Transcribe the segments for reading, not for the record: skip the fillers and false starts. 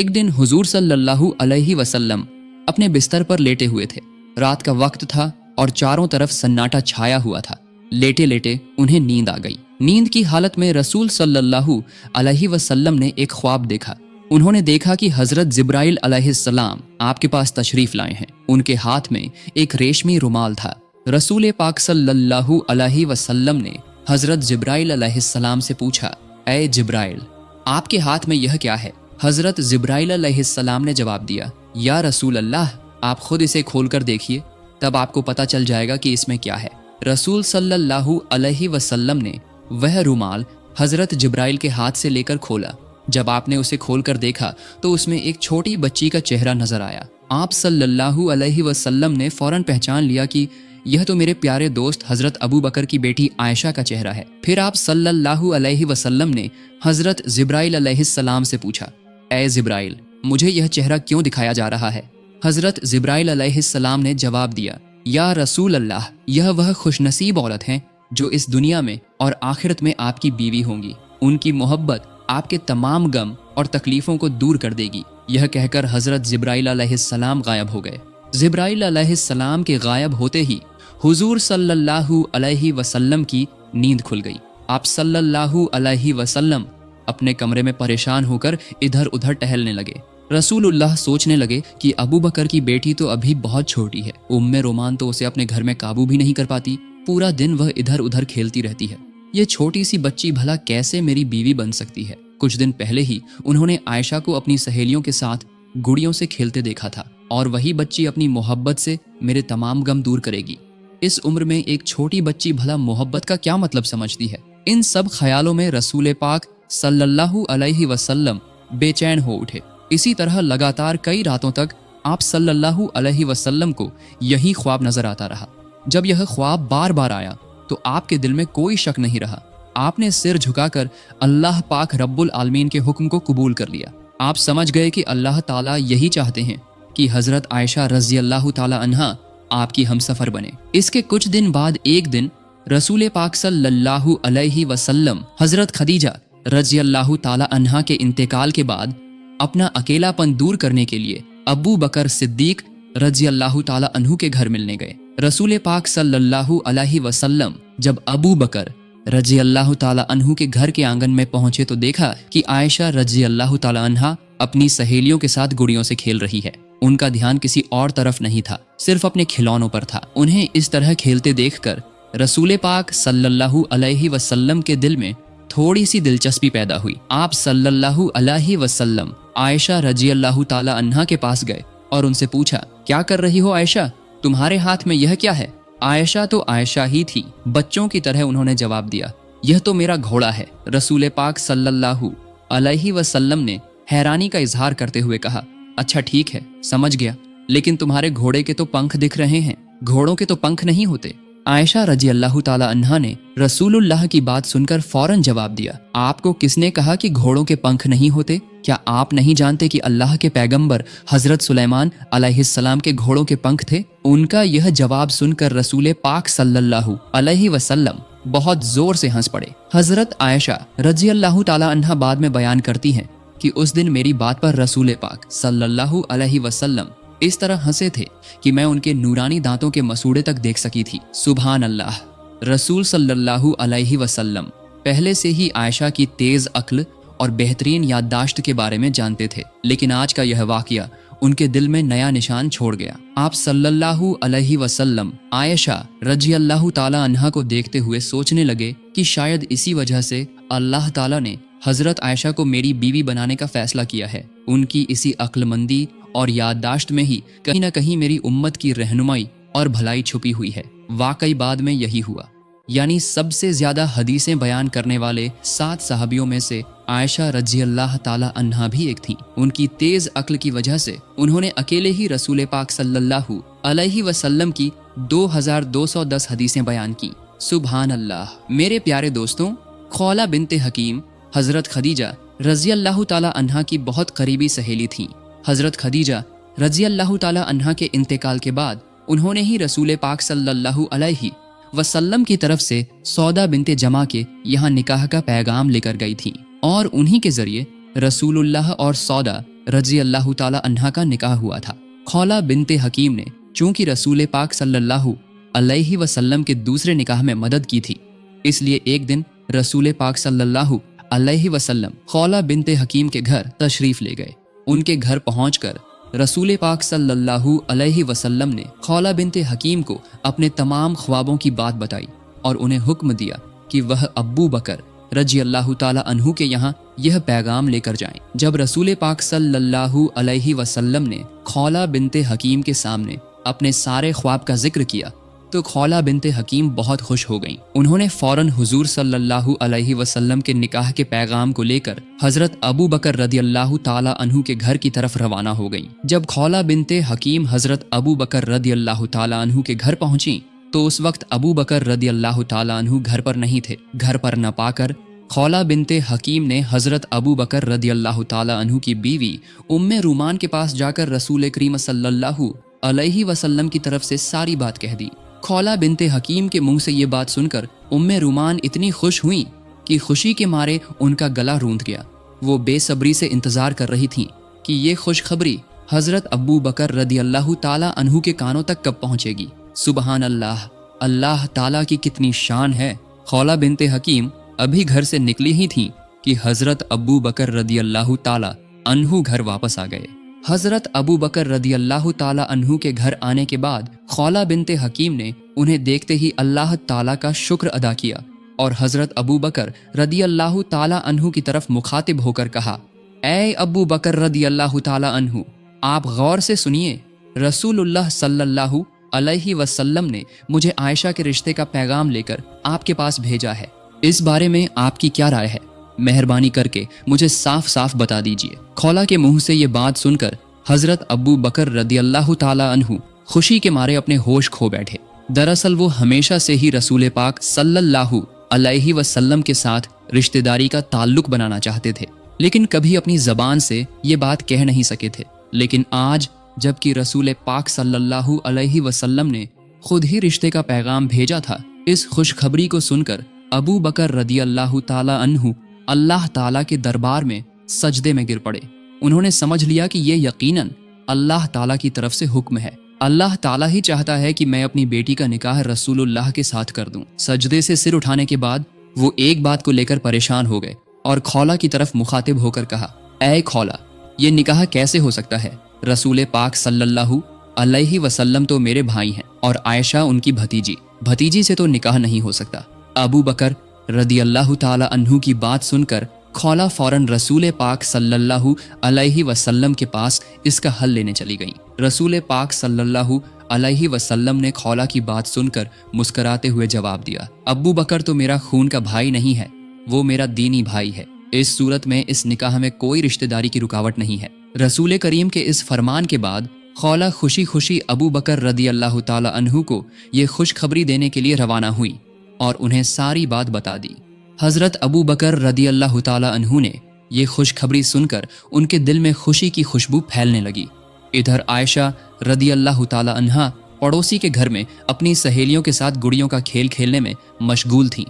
एक दिन हुजूर सल्लल्लाहु अलैहि वसल्लम अपने बिस्तर पर लेटे हुए थे। रात का वक्त था और चारों तरफ सन्नाटा छाया हुआ था। लेटे लेटे उन्हें नींद आ गई। नींद की हालत में रसूल सल्लल्लाहु अलैहि वसल्लम ने एक ख्वाब देखा। उन्होंने देखा कि हजरत जिब्राइल अलैहिस्सलाम आपके पास तशरीफ लाए हैं। उनके हाथ में एक रेशमी रुमाल था। रसूल पाक सल्लल्लाहु अलैहि वसल्लम ने हजरत जिब्राइल अलैहिस्सलाम से पूछा, ऐ जिब्राइल, आपके हाथ में यह क्या है? हजरत जिब्राइल अलैहिस्सलाम ने जवाब दिया, या रसूल अल्लाह, आप खुद इसे खोलकर देखिए, तब आपको पता चल जाएगा कि इसमें क्या है। रसूल सल्लल्लाहु अलैहि वसल्लम ने वह रुमाल हजरत जिब्राइल के हाथ से लेकर खोला। जब आपने उसे खोलकर देखा तो उसमें एक छोटी बच्ची का चेहरा नजर आया। आप सल्लल्लाहु अलैहि वसल्लम ने फौरन पहचान लिया कि यह तो मेरे प्यारे दोस्त हजरत अबू बकर की बेटी आयशा का चेहरा है। फिर आप सल्लल्लाहु अलैहि वसल्लम ने हजरत जिब्राइल अलैहिस्सलाम से पूछा, ऐ जिब्राइल, मुझे यह चेहरा क्यों दिखाया जा रहा है? हजरत जिब्राइल अलैहिस्सलाम ने जवाब दिया, या रसूल अल्लाह, यह वह खुशनसीब औरत हैं जो इस दुनिया में और आखिरत में आपकी बीवी होंगी। उनकी मोहब्बत आपके तमाम गम और तकलीफों को दूर कर देगी। यह कहकर हजरत जिब्राइल अलैहिस्सलाम गायब हो गए। जिब्राइल अलैहिस्सलाम के गायब होते ही हुजूर सल्लल्लाहु अलैहि वसल्लम की नींद खुल गई। आप सल्लल्लाहु अलैहि वसल्लम अपने कमरे में परेशान होकर इधर उधर टहलने लगे। रसूलुल्लाह सोचने लगे कि अबू बकर की बेटी तो अभी बहुत छोटी है। उम्मे रोमान तो उसे अपने घर में काबू भी नहीं कर पाती। पूरा दिन वह इधर उधर खेलती रहती है। ये छोटी सी बच्ची भला कैसे मेरी बीवी बन सकती है? कुछ दिन पहले ही उन्होंने आयशा को अपनी सहेलियों के साथ गुड़ियों से खेलते देखा था, और वही बच्ची अपनी मोहब्बत से मेरे तमाम गम दूर करेगी। इस उम्र में एक छोटी बच्ची भला मोहब्बत का क्या मतलब समझती है? इन सब ख्यालों में रसूल पाक सल्लल्लाहु अलैहि वसल्लम बेचैन हो उठे। इसी तरह लगातार कई रातों तक आप सल्लल्लाहु अलैहि वसल्लम को यही ख्वाब नजर आता रहा। जब यह ख्वाब बार बार आया तो आपके दिल में कोई शक नहीं रहा। आपने सिर झुकाकर अल्लाह पाक रब्बुल आलमीन के हुक्म को कबूल कर लिया। आप समझ गए कि अल्लाह ताला यही चाहते हैं कि हजरत आयशा रज़ी अल्लाह ताला अन्हा आपकी हमसफर बने। इसके कुछ दिन बाद एक दिन रसूल पाक सल्लल्लाहु अलैहि वसल्लम हजरत खदीजा रज़ी अल्लाह ताला अन्हा के इंतकाल के बाद अपना अकेलापन दूर करने के लिए अबू बकर सिद्दीक रज़ी अल्लाह ताला अन्हु के घर मिलने गए। रसूल पाक सल्लल्लाहु अलैहि वसल्लम जब अबू बकर रज़ी अल्लाह ताला अन्हु के घर के आंगन में पहुंचे तो देखा कि आयशा रज़ी अल्लाह ताला अन्हा अपनी सहेलियों के साथ गुड़ियों से खेल रही है। उनका ध्यान किसी और तरफ नहीं था, सिर्फ अपने खिलौनों पर था। उन्हें इस तरह खेलते देखकर रसूल पाक सल्लल्लाहु अलैहि वसल्लम के दिल में थोड़ी सी दिलचस्पी पैदा हुई। आप सल्लल्लाहु अलैहि वसल्लम आयशा रज़ी अल्लाह ताला अन्हा के पास गए और उनसे पूछा, क्या कर रही हो आयशा? तुम्हारे हाथ में यह क्या है? आयशा तो आयशा ही थी। बच्चों की तरह उन्होंने जवाब दिया, यह तो मेरा घोड़ा है। रसूल पाक सल्लल्लाहु अलैहि वसल्लम ने हैरानी का इजहार करते हुए कहा, अच्छा ठीक है, समझ गया, लेकिन तुम्हारे घोड़े के तो पंख दिख रहे हैं, घोड़ों के तो पंख नहीं होते। आयशा रज़ी अल्लाह ताला अन्हा ने रसूलुल्लाह की बात सुनकर फौरन जवाब दिया, आपको किसने कहा कि घोड़ों के पंख नहीं होते? क्या आप नहीं जानते कि अल्लाह के पैगंबर हजरत सुलेमान अलैहिस्सलाम के घोड़ों के पंख थे? उनका यह जवाब सुनकर रसूल पाक सल्लल्लाहु अलैहि वसल्लम बहुत जोर से हंस पड़े। हजरत आयशा रज़ी अल्लाह ताला अन्हा बाद में बयान करती हैं कि उस दिन मेरी बात पर रसूल पाक सल्लल्लाहु अलैहि वसल्लम इस तरह हंसे थे कि मैं उनके नूरानी दांतों के मसूड़े तक देख सकी थी। सुभान अल्लाह। रसूल सल्लल्लाहु अलैहि वसल्लम पहले से ही आयशा की तेज अक्ल और बेहतरीन याददाश्त के बारे में जानते थे, लेकिन आज का यह वाकया उनके दिल में नया निशान छोड़ गया। आप सल्लल्लाहु अलैहि वसल्लम आयशा रज़ी अल्लाह ताला अन्हा को देखते हुए सोचने लगे कि शायद इसी वजह से अल्लाह ताला ने हजरत आयशा को मेरी बीवी बनाने का फैसला किया है। उनकी इसी अक्लमंदी और याददाश्त में ही कहीं न कहीं मेरी उम्मत की रहनुमाई और भलाई छुपी हुई है। वाकई बाद में यही हुआ, यानी सबसे ज्यादा हदीसें बयान करने वाले 7 सहाबियों में से आयशा रज़ी अल्लाह ताला अन्हा भी एक थी। उनकी तेज अक्ल की वजह से उन्होंने अकेले ही रसूल पाक सल्लल्लाहु अलैहि वसल्लम की 2210 हदीसें बयान की। सुभान अल्लाह। मेरे प्यारे दोस्तों, खौला बिनते हकीम हजरत खदीजा रज़ी अल्लाह ताला अन्हा की बहुत करीबी सहेली थीं। हजरत खदीजा रज़ी अल्लाह ताला अन्हा के इंतकाल के बाद उन्होंने ही रसूल पाक सल्लल्लाहु अलैहि वसल्लम की तरफ से सौदा बिनते जमा के यहाँ निकाह का पैगाम लेकर गई थी, और उन्हीं के जरिए रसूलुल्लाह और सौदा रजी अल्लाह ताला अन्हा का निकाह हुआ था। खौला बिनते हकीम ने चूंकि रसूल पाक सल्लल्लाहु अलैहि वसल्लम के दूसरे निकाह में मदद की थी, इसलिए एक दिन रसूल पाक सल्लल्लाहु अलैहि वसल्लम खौला बिनते हकीम के घर तशरीफ ले गए। उनके घर पहुंचकर रसूल पाक सल्लल्लाहु अलैहि वसल्लम ने खौला बिनते हकीम को अपने तमाम ख्वाबों की बात बताई और उन्हें हुक्म दिया कि वह अब्बू बकर रजी अल्लाह ताला अन्हु के यहाँ यह पैगाम लेकर जाएं। जब रसूल पाक सल्लल्लाहु अलैहि वसल्लम ने खौला बिनते हकीम के सामने अपने सारे ख्वाब का जिक्र किया तो खौला बिनते हकीम बहुत खुश हो गईं। उन्होंने फौरन हुजूर सल्लल्लाहु अलैहि वसल्लम के निकाह के पैगाम को लेकर हजरत अबू बकर रदी अल्लाह ताला अन्हु के घर की तरफ रवाना हो गईं। जब खौला बिनते हकीम हजरत अबू बकर रदी अल्लाह ताला अन्हु के घर पहुंची तो उस वक्त अबू बकर रदी अल्लाह ताला अन्हु घर पर नहीं थे। घर पर न पाकर खौला बिनते हकीम ने हजरत अबू बकर रदी अल्लाह ताला अन्हु की बीवी उम्मे रूमान के पास जाकर रसूल करीम सल्लल्लाहु अलैहि वसल्लम की तरफ से सारी बात कह दी। खौला बिनते हकीम के मुंह से ये बात सुनकर उम्मे रूमान इतनी खुश हुई कि खुशी के मारे उनका गला रूंध गया। वो बेसब्री से इंतजार कर रही थीं कि ये खुशखबरी हजरत अबू बकर रदी अल्लाह ताला अन्हु के कानों तक कब पहुंचेगी। सुबहान अल्लाह, अल्लाह ताला की कितनी शान है। खौला बिनते हकीम अभी घर से निकली ही थीं कि हजरत अबू बकर रदी अल्लाह ताला अन्हु घर वापस आ गए। हजरत अबू बकर रदी अल्लाह ताला अन्हु के घर आने के बाद खौला बिनते हकीम ने उन्हें देखते ही अल्लाह ताला का शुक्र अदा किया और हजरत अबू बकर रदी अल्लाह ताला अन्हु की तरफ मुखातिब होकर कहा, ऐ अबू बकर रदी अल्लाह ताला अन्हु, आप गौर से सुनिए। रसूलुल्लाह सल्लल्लाहु अलैहि वसल्लम ने मुझे आयशा के रिश्ते का पैगाम लेकर आपके पास भेजा है। इस बारे में आपकी क्या राय है? मेहरबानी करके मुझे साफ साफ बता दीजिए। खौला के मुंह से ये बात सुनकर हजरत अबू बकर रदी अल्लाह ताला अन्हु खुशी के मारे अपने होश खो बैठे। दरअसल वो हमेशा से ही रसूल पाक सल्लल्लाहु अलैहि वसल्लम के साथ रिश्तेदारी का ताल्लुक बनाना चाहते थे, लेकिन कभी अपनी जबान से ये बात कह नहीं सके थे। लेकिन आज जबकि रसूल पाक सल्लल्लाहु अलैहि वसल्लम ने खुद ही रिश्ते का पैगाम भेजा था, इस खुशखबरी को सुनकर अबू बकर रदी अल्लाह ताला अन्हु अल्लाह ताला के दरबार में सजदे में गिर पड़े। उन्होंने समझ लिया कि ये यकीनन अल्लाह ताला की तरफ से हुक्म है। अल्लाह ताला ही चाहता है कि मैं अपनी बेटी का निकाह रसूलुल्लाह के साथ कर दूं। सजदे से सिर उठाने के बाद वो एक बात को लेकर परेशान हो गए और खौला की तरफ मुखातिब होकर कहा, ऐ खौला, ये निकाह कैसे हो सकता है? रसूल पाक सल्लल्लाहु अलैहि वसल्लम तो मेरे भाई हैं और आयशा उनकी भतीजी से तो निकाह नहीं हो सकता। अबू बकर रदी अल्लाह ताला अन्हु की बात सुनकर खौला फौरन रसूल पाक सल्लल्लाहु अलैहि वसल्लम के पास इसका हल लेने चली गई। रसूल पाक सल्लल्लाहु अलैहि वसल्लम ने खौला की बात सुनकर मुस्कुराते हुए जवाब दिया, अबू बकर तो मेरा खून का भाई नहीं है, वो मेरा दीनी भाई है। इस सूरत में इस निकाह में कोई रिश्तेदारी की रुकावट नहीं है। रसूल करीम के इस फरमान के बाद खौला खुशी खुशी अबू बकर रदी अल्लाह ताला अन्हु को ये खुशखबरी देने के लिए रवाना हुई और उन्हें सारी बात बता दी। हजरत अबू बकर रदी अल्लाह ताला अन्हु ने ये खुशखबरी सुनकर उनके दिल में खुशी की खुशबू फैलने लगी। इधर आयशा रदी अल्लाह ताला अन्हा पड़ोसी के घर में अपनी सहेलियों के साथ गुड़ियों का खेल खेलने में मशगूल थीं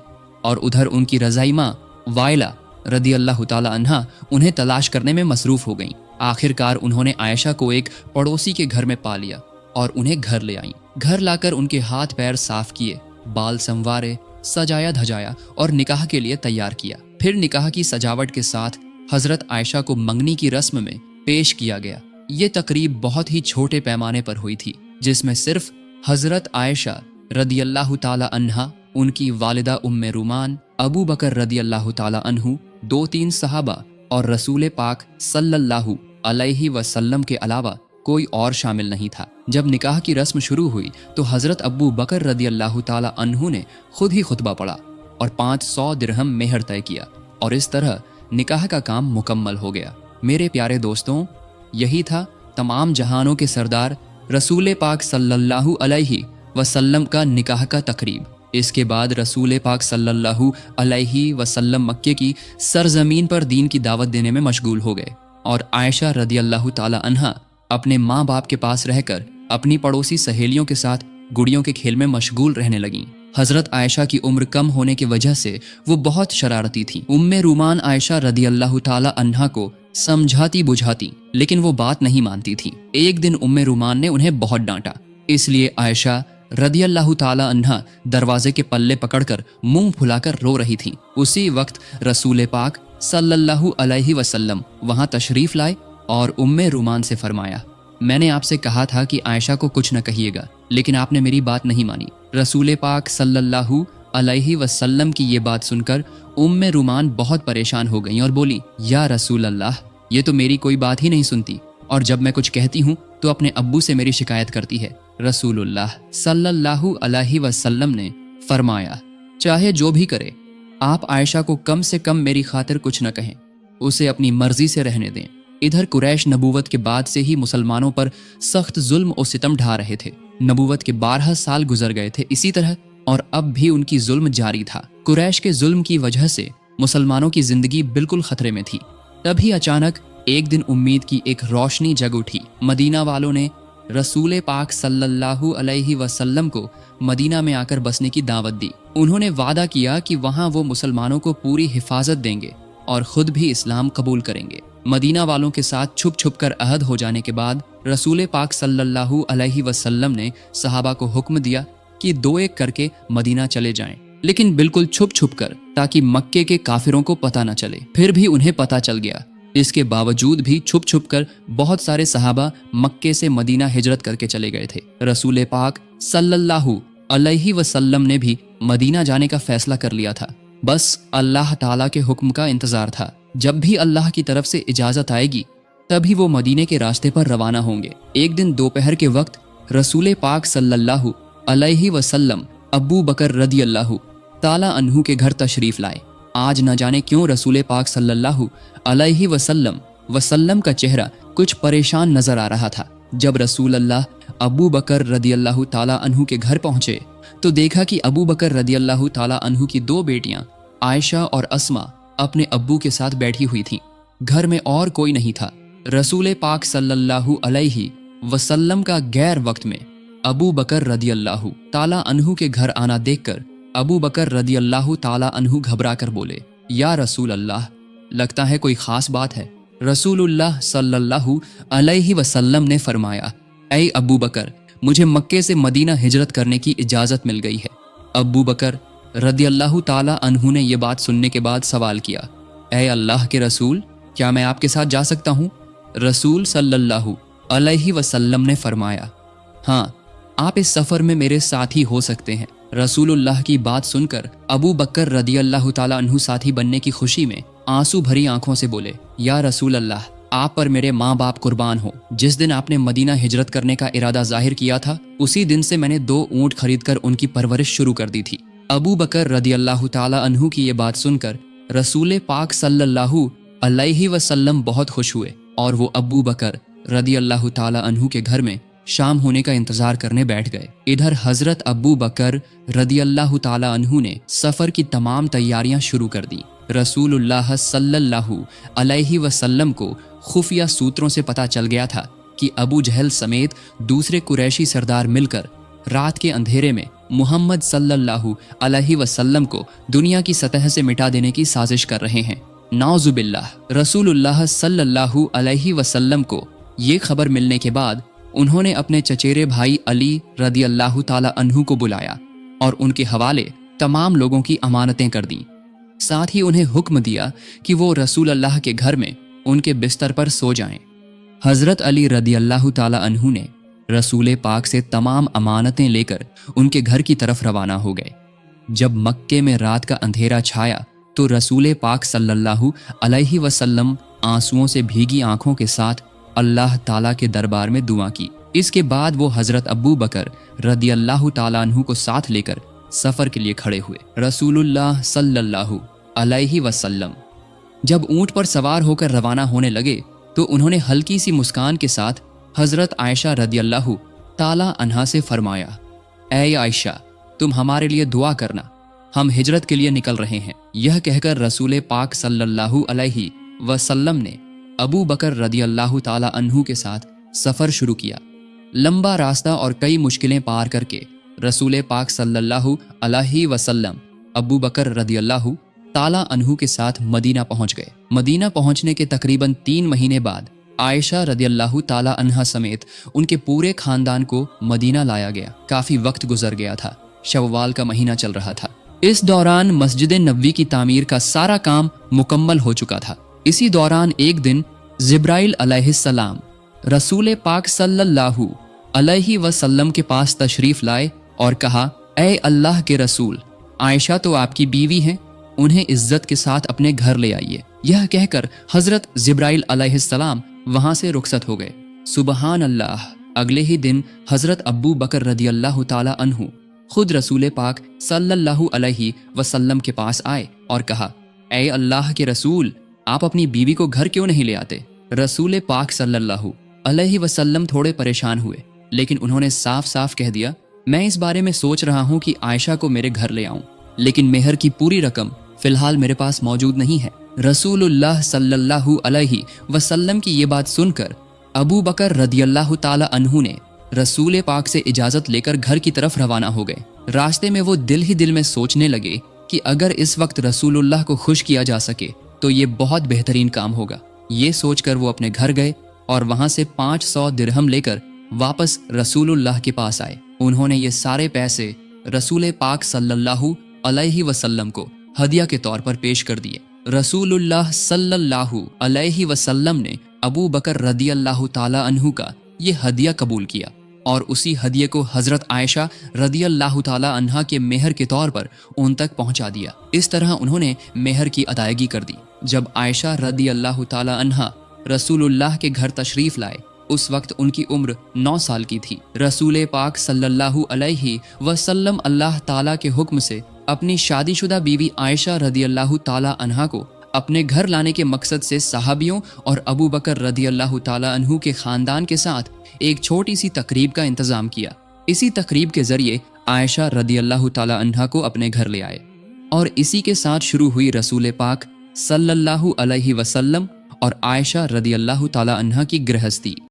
और उधर उनकी रज़ाई माँ वाइला रदी अल्लाह ताला अन्हा उन्हें तलाश करने में मसरूफ हो गईं। आखिरकार उन्होंने आयशा को एक पड़ोसी के घर में पा लिया और उन्हें घर ले आईं। घर लाकर उनके हाथ पैर साफ किए, बाल संवारे, सजाया धजाया और निकाह के लिए तैयार किया। फिर निकाह की सजावट के साथ हजरत आयशा को मंगनी की रस्म में पेश किया गया। ये तकरीब बहुत ही छोटे पैमाने पर हुई थी, जिसमें सिर्फ हजरत आयशा रदी अल्लाह ताला अन्हा, उनकी वालिदा उम्मे रूमान, अबू बकर रदी अल्लाह ताला अन्हु, 2-3 सहाबा और रसूल पाक सल्लल्लाहु अलैहि वसल्लम के अलावा कोई और शामिल नहीं था। जब निकाह की रस्म शुरू हुई तो हजरत अबू बकर रदी अल्लाह ताला अन्हु ने खुद ही खुतबा पढ़ा और 500 दिरहम मेहर तय किया और इस तरह निकाह का काम मुकम्मल हो गया। मेरे प्यारे दोस्तों, यही था तमाम जहानों के सरदार रसूल पाक सल्लल्लाहु अलैहि वसल्लम का निकाह का तकरीब। इसके बाद रसूल पाक सल्लल्लाहु अलैहि वसल्लम मक्के की सरजमीन पर दीन की दावत देने में मशगूल हो गए और आयशा रदी अल्लाह ताला अन्हा अपने माँ बाप के पास रहकर अपनी पड़ोसी सहेलियों के साथ गुड़ियों के खेल में मशगूल रहने लगीं। हजरत आयशा की उम्र कम होने की वजह से वो बहुत शरारती थी। उम्मे रूमान आयशा रदी अल्लाह ताला अन्हा को समझाती बुझाती, लेकिन वो बात नहीं मानती थी। एक दिन उम्मे रूमान ने उन्हें बहुत डांटा, इसलिए आयशा रदी अल्लाह ताला अन्हा दरवाजे के पल्ले पकड़कर मुंह फुलाकर रो रही थी। उसी वक्त रसूल पाक सल्लल्लाहु अलैहि वसल्लम वहां तशरीफ लाए और उम्मे रूमान से फरमाया, मैंने आपसे कहा था कि आयशा को कुछ न कहिएगा, लेकिन आपने मेरी बात नहीं मानी। रसूल पाक सल्लल्लाहु अलैहि वसल्लम की ये बात सुनकर उम्मे रूमान बहुत परेशान हो गईं और बोली, या रसूल अल्लाह, ये तो मेरी कोई बात ही नहीं सुनती, और जब मैं कुछ कहती हूँ तो अपने अब्बू से मेरी शिकायत करती है। रसूलुल्लाह सल्लल्लाहु अलैहि वसल्लम ने फरमाया, चाहे जो भी करे, आप आयशा को कम से कम मेरी खातिर कुछ न कहें, उसे अपनी मर्जी से रहने दें। इधर कुरैश नबूवत के बाद से ही मुसलमानों पर सख्त जुल्म और सितम ढा रहे थे। नबूवत के 12 साल गुजर गए थे इसी तरह, और अब भी उनकी जुल्म जारी था। कुरैश के जुल्म की वजह से मुसलमानों की जिंदगी बिल्कुल खतरे में थी। तभी अचानक एक दिन उम्मीद की एक रोशनी जग उठी। मदीना वालों ने रसूल पाक सल्लल्लाहु अलैहि वसल्लम को मदीना में आकर बसने की दावत दी। उन्होंने वादा किया कि वहां वो मुसलमानों को पूरी हिफाजत देंगे और खुद भी इस्लाम कबूल करेंगे। मदीना वालों के साथ छुप छुप कर अहद हो जाने के बाद रसूल पाक सल्लल्लाहु अलैहि वसल्लम ने सहाबा को हुक्म दिया कि 2-1 करके मदीना चले जाएं, लेकिन बिल्कुल छुप छुप कर, ताकि मक्के के काफिरों को पता न चले। फिर भी उन्हें पता चल गया। इसके बावजूद भी छुप छुप कर बहुत सारे सहाबा मक्के से मदीना हिजरत करके चले गए थे। रसूल पाक सल्लल्लाहु अलैहि वसल्लम ने भी मदीना जाने का फैसला कर लिया था। बस अल्लाह ताला के हुक्म का इंतजार था। जब भी अल्लाह की तरफ से इजाजत आएगी तभी वो मदीने के रास्ते पर रवाना होंगे। एक दिन दोपहर के वक्त रसूल पाक सल्लल्लाहु अलैहि वसल्लम अबू बकर रदी अल्लाह ताला अन्हु के घर तशरीफ लाए। आज न जाने क्यों रसूल पाक सल्लल्लाहु अलैहि वसल्लम का चेहरा कुछ परेशान नजर आ रहा था। जब रसूल अल्लाह अबू बकर रदी अल्लाह ताला अन्हु के घर पहुंचे तो देखा कि अबू बकर रदी अल्लाह ताला अन्हु की 2 बेटियां आयशा और अस्मा अपने अब्बू के साथ बैठी हुई थीं। घर में और कोई नहीं था। रसूल पाक सल्लल्लाहु अलैहि वसल्लम का गैर वक्त में अबू बकर रदी अल्लाह ताला अन्हु के घर आना देखकर अबू बकर रदी अल्लाह ताला अन्हु घबरा कर बोले, या रसूल अल्लाह, लगता है कोई खास बात है। रसूलुल्लाह सल्लल्लाहु अलैहि वसल्लम ने फरमाया, ऐ अबू बकर, मुझे मक्के से मदीना हिजरत करने की इजाज़त मिल गई है। अबू बकर रदी अल्लाह ताला अन्हु ने यह बात सुनने के बाद सवाल किया, ऐ अल्लाह के रसूल, क्या मैं आपके साथ जा सकता हूँ? रसूल सल्लल्लाहु अलैहि वसल्लम ने फरमाया, हाँ, आप इस सफ़र में मेरे साथी हो सकते हैं। रसूलुल्लाह की बात सुनकर अबू बकर रदी अल्लाह ताला अन्हु साथी बनने की खुशी में आंसू भरी आंखों से बोले, या रसूल अल्लाह, आप पर मेरे माँ बाप कुर्बान हो। जिस दिन आपने मदीना हिजरत करने का इरादा जाहिर किया था, उसी दिन से मैंने 2 ऊँट खरीद कर उनकी परवरिश शुरू कर दी थी। अबू बकर रदी अल्लाह ताला अन्हु की ये बात सुनकर रसूल पाक सल्लल्लाहु अलैहि वसल्लम बहुत खुश हुए और वो अबू बकर रदी अल्लाह ताला अन्हु के घर में शाम होने का इंतजार करने बैठ गए। इधर हजरत अबू बकर रदी अल्लाह ताला अन्हु ने सफर की तमाम तैयारियां शुरू कर दी। रसूलुल्लाह सल्लल्लाहु अलैहि वसल्लम को खुफिया सूत्रों से पता चल गया था कि अबू जहल समेत दूसरे कुरैशी सरदार मिलकर रात के अंधेरे में मुहम्मद सल्लल्लाहु अलैहि वसल्लम को दुनिया की सतह से मिटा देने की साजिश कर रहे हैं। नाउजुबिल्लाह। रसूलुल्लाह सल्लल्लाहु अलैहि वसल्लम को ये खबर मिलने के बाद उन्होंने अपने चचेरे भाई अली रदी अल्लाह ताला अन्हु को बुलाया और उनके हवाले तमाम लोगों की अमानतें कर दी। साथ ही उन्हें हुक्म दिया कि वो रसूल अल्लाह के घर में उनके बिस्तर पर सो जाएं। हजरत अली रदी अल्लाह ताला अन्हु ने रसूल पाक से तमाम अमानतें लेकर उनके घर की तरफ रवाना हो गए। जब मक्के में रात का अंधेरा छाया तो रसूल पाक सल्लल्लाहु अलैहि वसल्लम आंसुओं से भीगी आंखों के साथ अल्लाह ताला के दरबार में दुआ की। इसके बाद वो हजरत अबू बकर रदी अल्लाह ताला अन्हु को साथ लेकर सफर के लिए खड़े हुए। रसूलुल्लाह सल्लल्लाहु अलैहि वसल्लम जब ऊंट पर सवार होकर रवाना होने लगे तो उन्होंने हल्की सी मुस्कान के साथ हजरत आयशा रदी अल्लाह ताला अन्हा से फरमाया, ऐ आयशा, तुम हमारे लिए दुआ करना, हम हिजरत के लिए निकल रहे हैं। यह कहकर रसूल पाक सल्लल्लाहु अलैहि वसल्लम ने अबू बकर रदी अल्लाह ताला अन्हु के साथ सफर शुरू किया। लंबा रास्ता और कई मुश्किलें पार करके रसूल पाक सल्लल्लाहु अलैहि वसल्लम अबू बकर रदियल्लाहु ताला अन्हु के साथ मदीना पहुंच गए। मदीना पहुंचने के तकरीबन 3 महीने बाद आयशा रदियल्लाहु ताला अन्हा समेत उनके पूरे खानदान को मदीना लाया गया। काफी वक्त गुजर गया था, शव्वाल का महीना चल रहा था। इस दौरान मस्जिद नबवी की तामीर का सारा काम मुकम्मल हो चुका था। इसी दौरान एक दिन जिब्राइल अलैहिस्सलाम रसूल पाक सल्लल्लाहु अलैहि वसल्लम के पास तशरीफ लाए और कहा, ऐ अल्लाह के रसूल, आयशा तो आपकी बीवी हैं, उन्हें इज्जत के साथ अपने घर ले आइए। यह कहकर हजरत जिब्राइल अलैहिस्सलाम वहां से रुखसत हो गए। सुबहान अल्लाह। अगले ही दिन हजरत अबू बकर रदियल्लाहु ताला अन्हु खुद रसूल पाक सल्लल्लाहु अलैहि वसल्लम के पास आए और कहा, ऐ अल्लाह के रसूल, आप अपनी बीवी को घर क्यों नहीं ले आते? रसूल पाक सल्लल्लाहु अलैहि वसल्लम थोड़े परेशान हुए, लेकिन उन्होंने साफ साफ कह दिया, मैं इस बारे में सोच रहा हूँ कि आयशा को मेरे घर ले आऊं, लेकिन मेहर की पूरी रकम फिलहाल मेरे पास मौजूद नहीं है। रसूलुल्लाह सल्लल्लाहु अलैहि वसल्लम की ये बात सुनकर अबू बकर रदियल्लाहु ताला अन्हु ने रसूल पाक से इजाजत लेकर घर की तरफ रवाना हो गए। रास्ते में वो दिल ही दिल में सोचने लगे कि अगर इस वक्त रसूलुल्लाह को खुश किया जा सके तो ये बहुत बेहतरीन काम होगा। ये सोचकर वो अपने घर गए और वहां से 500 दिरहम लेकर वापस रसूलुल्लाह के पास आए। उन्होंने ये सारे पैसे रसूल पाक सल्लल्लाहु अलैहि वसल्लम को हदिया के तौर पर पेश कर दिए। रसूलुल्लाह सल्लल्लाहु अलैहि वसल्लम ने अबू बकर रदियल्लाहु ताला अन्हु का ये हदिया कबूल किया और उसी हदिये को हजरत आयशा रदियल्लाहु ताला अन्हा के मेहर के तौर पर उन तक पहुंचा दिया। इस तरह उन्होंने मेहर की अदायगी कर दी। जब आयशा रदियल्लाहु ताला अन्हा रसूलुल्लाह के घर तशरीफ लाए, उस वक्त उनकी उम्र 9 साल की थी। रसूल पाक सल्लल्लाहु अलैहि वसल्लम अल्लाह ताला के हुक्म से अपनी शादीशुदा बीवी आयशा रदियल्लाहु ताला अन्हा को अपने घर लाने के मकसद से सहाबियों और अबू बकर रदियल्लाहु ताला अन्हु के खानदान के साथ एक छोटी सी तकरीब का इंतजाम किया। इसी तकरीब के जरिए आयशा रदियल्लाहु ताला अन्हा को अपने घर ले आए और इसी के साथ शुरू हुई रसूल पाक सल्लल्लाहु अलैहि वसल्लम और आयशा रदियल्लाहु ताला अन्हा की गृहस्थी।